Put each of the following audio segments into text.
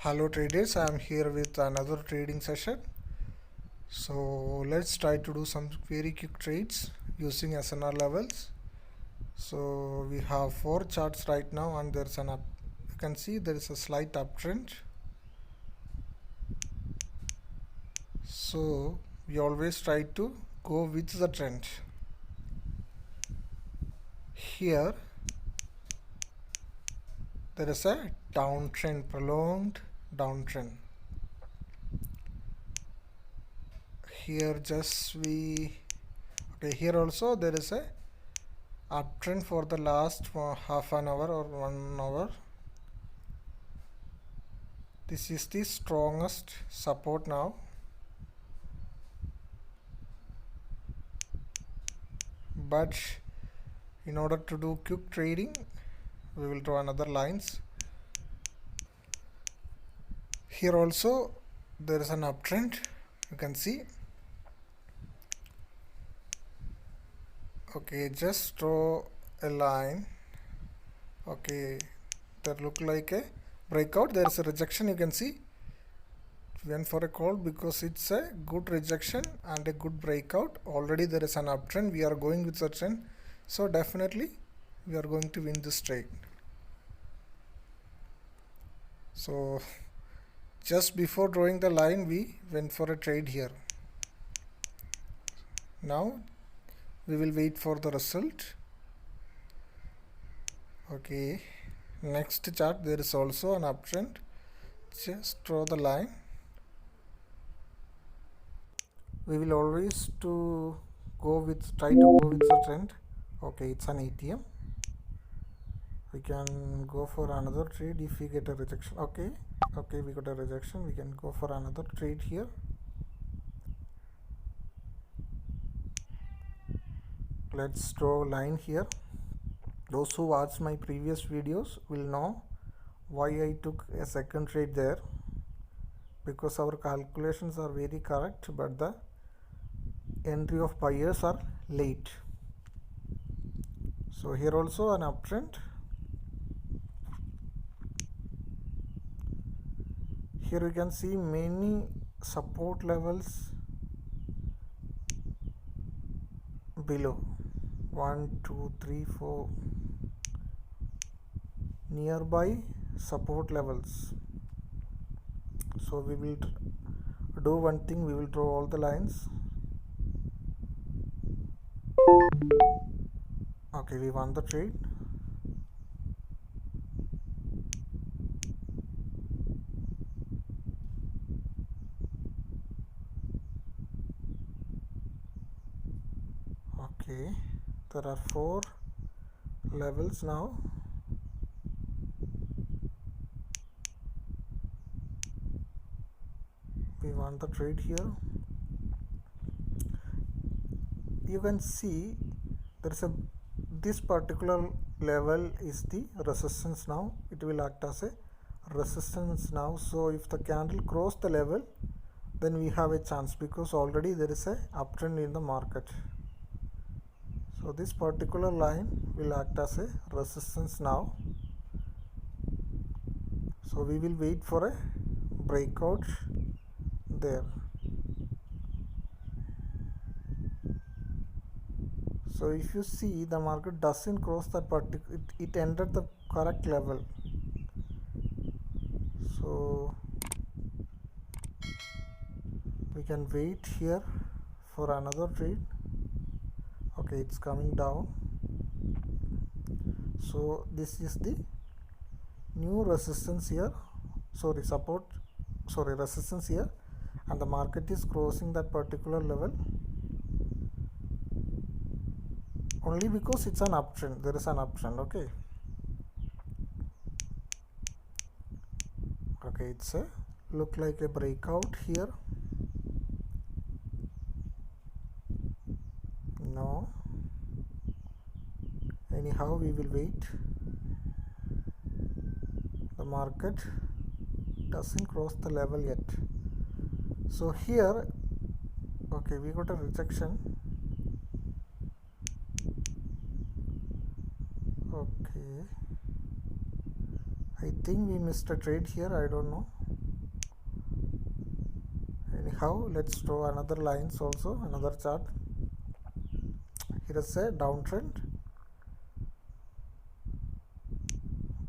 Hello traders, I am here with another trading session. So let's try to do some very quick trades using SNR levels. So we have four charts right now and there's an up. You can see there is a slight uptrend. So we always try to go with the trend. Here there is a downtrend, prolonged downtrend. Here here also there is a uptrend for the last half an hour or 1 hour. This is the strongest support now. But in order to do quick trading, we will draw another lines. Here also there is an uptrend, you can see. Okay, just draw a line. Okay, that look like a breakout. There is a rejection, you can see. Went for a call because it's a good rejection and a good breakout. Already there is an uptrend. We are going with the trend, so definitely we are going to win this trade. So just before drawing the line, we went for a trade here. Now we will wait for the result. Okay, next chart there is also an uptrend. Just draw the line. We will always try to go with the trend. Okay, it's an ATM. We can go for another trade if we get a rejection. Okay, we got a rejection. We can go for another trade here. Let's draw a line here. Those who watched my previous videos will know why I took a second trade there, because our calculations are very correct but the entry of buyers are late. So here also an uptrend. Here we can see many support levels below. 1, 2, 3, 4 nearby support levels. So we will do one thing, we will draw all the lines. Okay, we won the trade. Okay, there are 4 levels now. We won the trade here. You can see there is this particular level is the resistance now. It will act as a resistance now. So if the candle cross the level, then we have a chance, because already there is a uptrend in the market. So this particular line will act as a resistance now. So we will wait for a breakout there. So if you see, the market doesn't cross that particular, it entered the correct level. So we can wait here for another trade. Okay, it's coming down. So this is the new resistance here. Resistance here, and the market is crossing that particular level only because it's an uptrend. There is an uptrend. Okay, it's a look like a breakout here. No, anyhow we will wait. The market doesn't cross the level yet. So here, okay, we got a rejection. Okay, I think we missed a trade here, I don't know. Anyhow, let's draw another lines also, another chart. Here is a downtrend.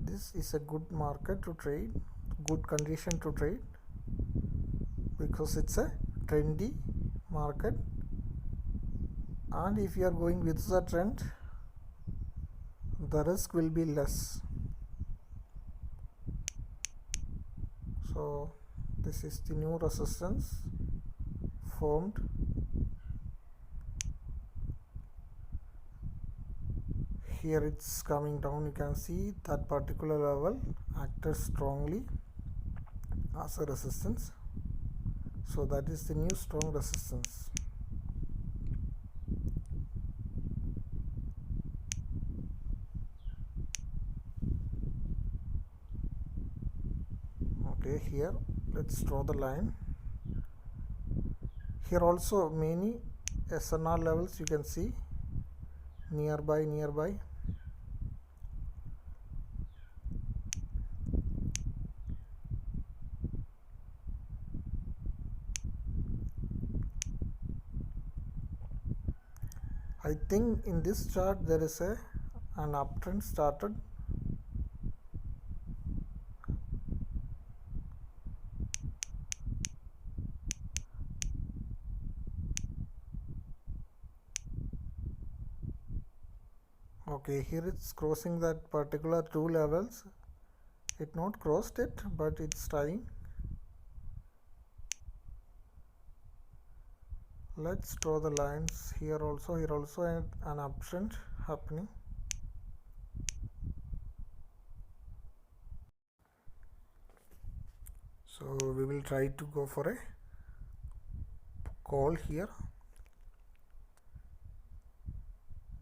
This is a good market to trade, good condition to trade, because it's a trendy market, and if you are going with the trend, the risk will be less. So this is the new resistance formed. Here it's coming down. You can see that particular level acted strongly as a resistance. So that is the new strong resistance. Okay, here let's draw the line. Here also many SNR levels you can see nearby. I think in this chart there is an uptrend started. Okay, here it's crossing that particular two levels. It not crossed it, but it's trying. Let's draw the lines here also an uptrend happening. So we will try to go for a call here,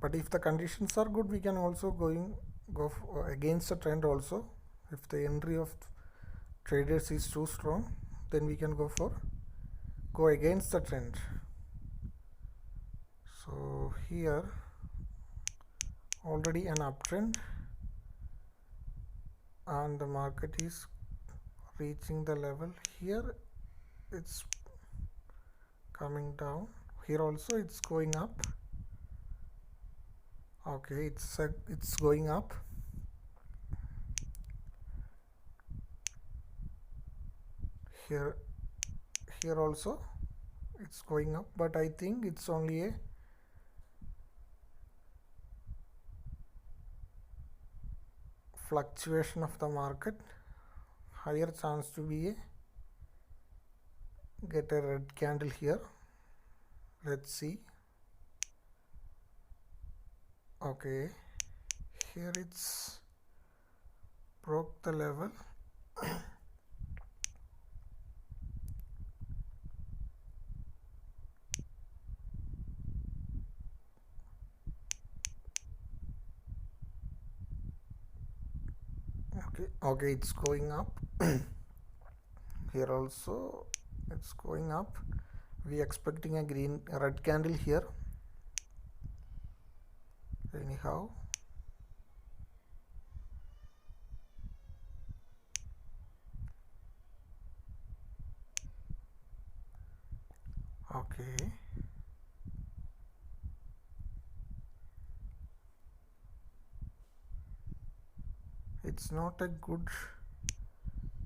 but if the conditions are good, we can also go against the trend also. If the entry of traders is too strong, then we can go against the trend. So here already an uptrend, and the market is reaching the level. Here it's coming down. Here also it's going up. Okay, it's going up. Here also it's going up, but I think it's only a fluctuation of the market. Higher chance to be get a red candle here. Let's see. Okay, here it's broke the level. Okay, it's going up. Here also it's going up. We expecting a red candle here. Anyhow, okay, it's not a good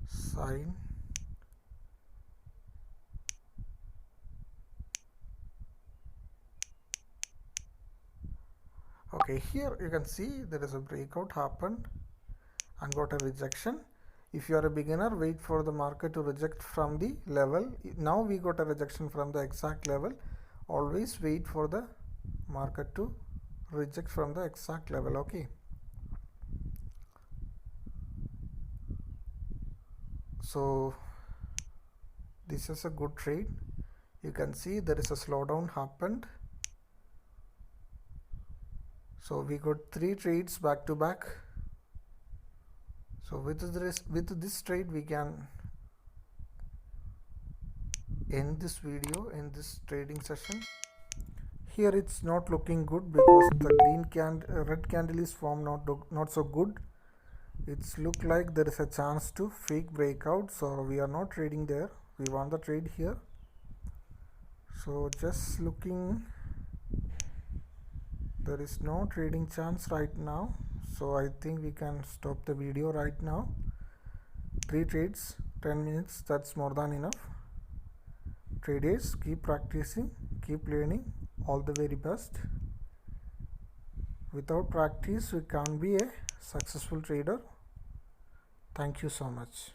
sign. Okay, here you can see there is a breakout happened and got a rejection. If you are a beginner, wait for the market to reject from the level. Now we got a rejection from the exact level. Always wait for the market to reject from the exact level. Okay, so this is a good trade. You can see there is a slowdown happened. So we got 3 trades back to back. So with this trade we can end this video, end this trading session. Here it's not looking good because the red candle is formed not so good. It's look like there is a chance to fake breakout, so we are not trading there. We want the trade here. So just looking, there is no trading chance right now, so I think we can stop the video right now. 3 trades, 10 minutes, that's more than enough. Traders, keep practicing, keep learning. All the very best. Without practice we can't be a successful trader. Thank you so much.